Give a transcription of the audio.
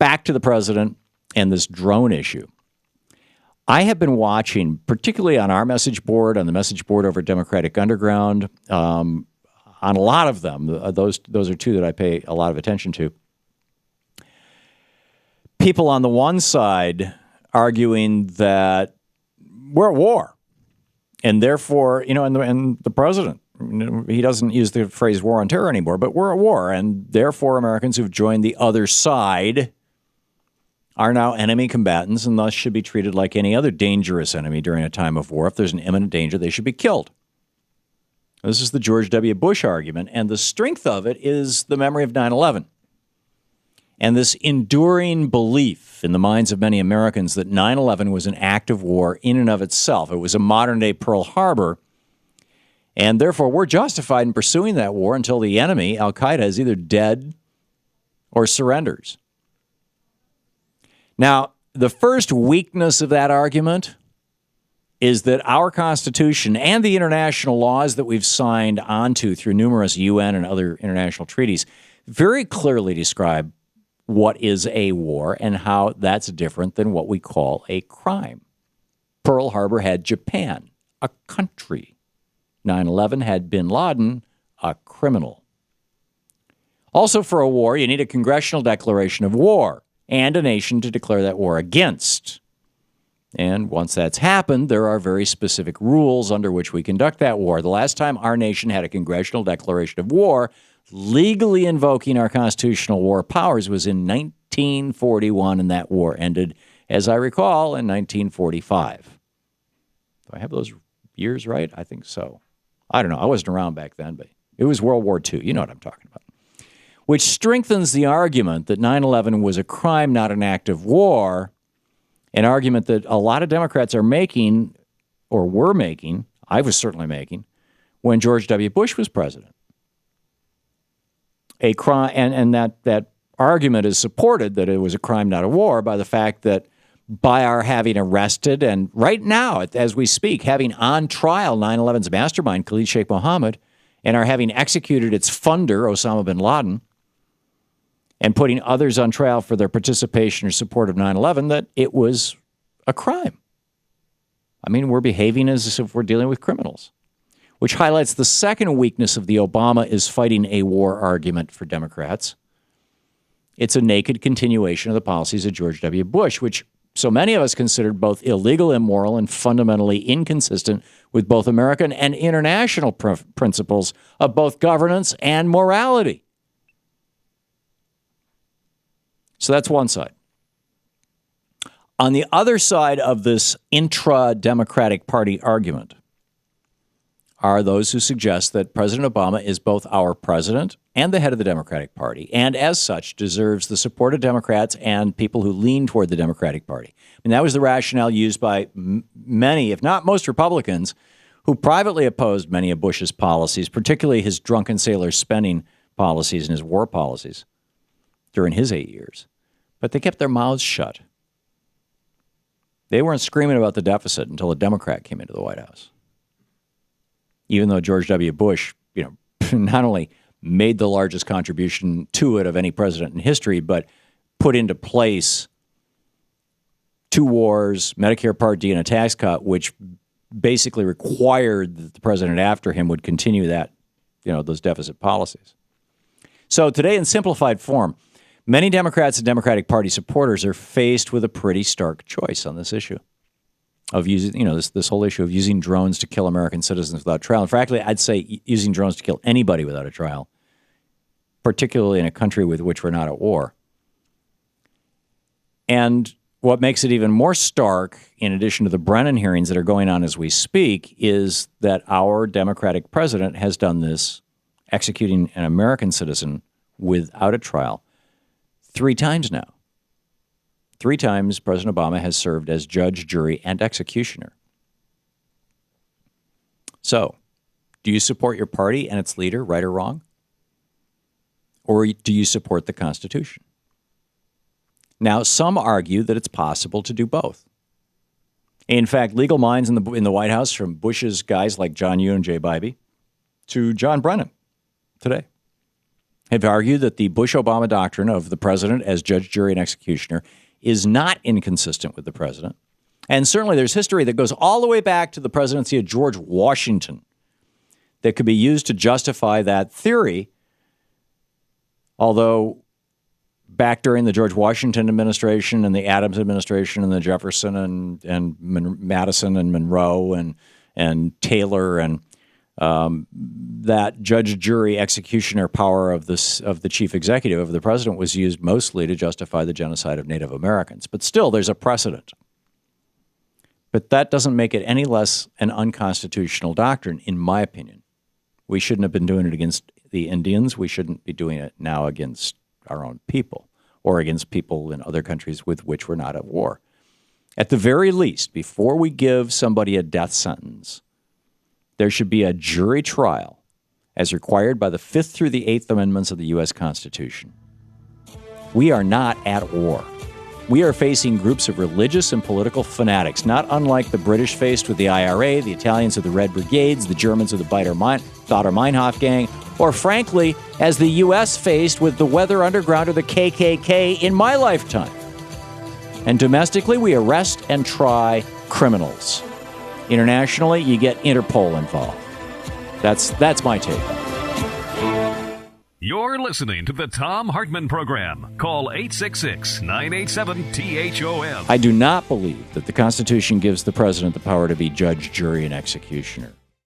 back to the president and this drone issue. I have been watching, particularly on our message board, on the message board over at Democratic Underground, on a lot of them. Those are two that I pay a lot of attention to. People on the one side arguing that we're at war, and therefore, and the president, he doesn't use the phrase war on terror anymore, but we're at war, and therefore Americans who've joined the other side are now enemy combatants and thus should be treated like any other dangerous enemy during a time of war. If there's an imminent danger, they should be killed. This is the George W. Bush argument, and the strength of it is the memory of 9/11 and this enduring belief in the minds of many Americans that 9/11 was an act of war in and of itself. It was a modern-day Pearl Harbor, and therefore we're justified in pursuing that war until the enemy, Al-Qaeda, is either dead or surrenders. Now, the first weakness of that argument is that our Constitution and the international laws that we've signed onto through numerous UN and other international treaties very clearly describe what is a war and how that's different than what we call a crime. Pearl Harbor had Japan, a country. 9/11 had bin Laden, a criminal. Also, for a war, you need a congressional declaration of war and a nation to declare that war against. And once that's happened, there are very specific rules under which we conduct that war. The last time our nation had a congressional declaration of war, legally invoking our constitutional war powers, was in 1941, and that war ended, as I recall, in 1945. Do I have those years right? I think so. I don't know. I wasn't around back then, but it was World War II. You know what I'm talking about. Which strengthens the argument that 9/11 was a crime, not an act of war, an argument that a lot of Democrats are making, or were making, I was certainly making, when George W. Bush was president. A crime, and that argument is supported that it was a crime, not a war, by the fact that by our having arrested, and right now, as we speak, having on trial 9/11's mastermind, Khalid Sheikh Mohammed, and our having executed its funder, Osama bin Laden, and putting others on trial for their participation or support of 9/11, that it was a crime. I mean, we're behaving as if we're dealing with criminals, which highlights the second weakness of the Obama is fighting a war argument for Democrats. It's a naked continuation of the policies of George W. Bush, which so many of us considered both illegal, immoral, and fundamentally inconsistent with both American and international principles of both governance and morality. So that's one side. On the other side of this intra-Democratic Party argument are those who suggest that President Obama is both our president and the head of the Democratic Party, and as such deserves the support of Democrats and people who lean toward the Democratic Party. I mean, that was the rationale used by many, if not most, Republicans who privately opposed many of Bush's policies, particularly his drunken sailor spending policies and his war policies during his 8 years. But they kept their mouths shut. They weren't screaming about the deficit until a Democrat came into the White House. Even though George W. Bush, not only made the largest contribution to it of any president in history, but put into place 2 wars, Medicare Part D, and a tax cut, which basically required that the president after him would continue that, those deficit policies. So today, in simplified form, many Democrats and Democratic Party supporters are faced with a pretty stark choice on this issue of using, this whole issue of using drones to kill American citizens without trial. And frankly, I'd say using drones to kill anybody without a trial, particularly in a country with which we're not at war. And what makes it even more stark, in addition to the Brennan hearings that are going on as we speak, is that our Democratic president has done this, executing an American citizen without a trial, 3 times now. 3 times President Obama has served as judge, jury, and executioner. So, do you support your party and its leader, right or wrong? Or do you support the Constitution? Now, some argue that it's possible to do both. In fact, legal minds in the White House, from Bush's guys like John Yoo and Jay Bybee to John Brennan today, have argued that the Bush-Obama doctrine of the president as judge, jury, and executioner is not inconsistent with the president. And certainly there's history that goes all the way back to the presidency of George Washington that could be used to justify that theory, although back during the George Washington administration and the Adams administration and the Jefferson and Madison and Monroe and Taylor and that judge, jury, executioner power of the chief executive of the president was used mostly to justify the genocide of Native Americans. But still, there's a precedent. But that doesn't make it any less an unconstitutional doctrine, in my opinion. We shouldn't have been doing it against the Indians. We shouldn't be doing it now against our own people or against people in other countries with which we're not at war. At the very least, before we give somebody a death sentence, there should be a jury trial as required by the Fifth through the Eighth Amendments of the U.S. Constitution. We are not at war. We are facing groups of religious and political fanatics, not unlike the British faced with the IRA, the Italians with the Red Brigades, the Germans with the Baader-Meinhof gang, or frankly, as the U.S. faced with the Weather Underground or the KKK in my lifetime. And domestically, we arrest and try criminals. Internationally, you get Interpol involved. That's my take. You're listening to the Thom Hartmann Program. Call 866-987-THOM. I do not believe that the Constitution gives the president the power to be judge, jury, and executioner.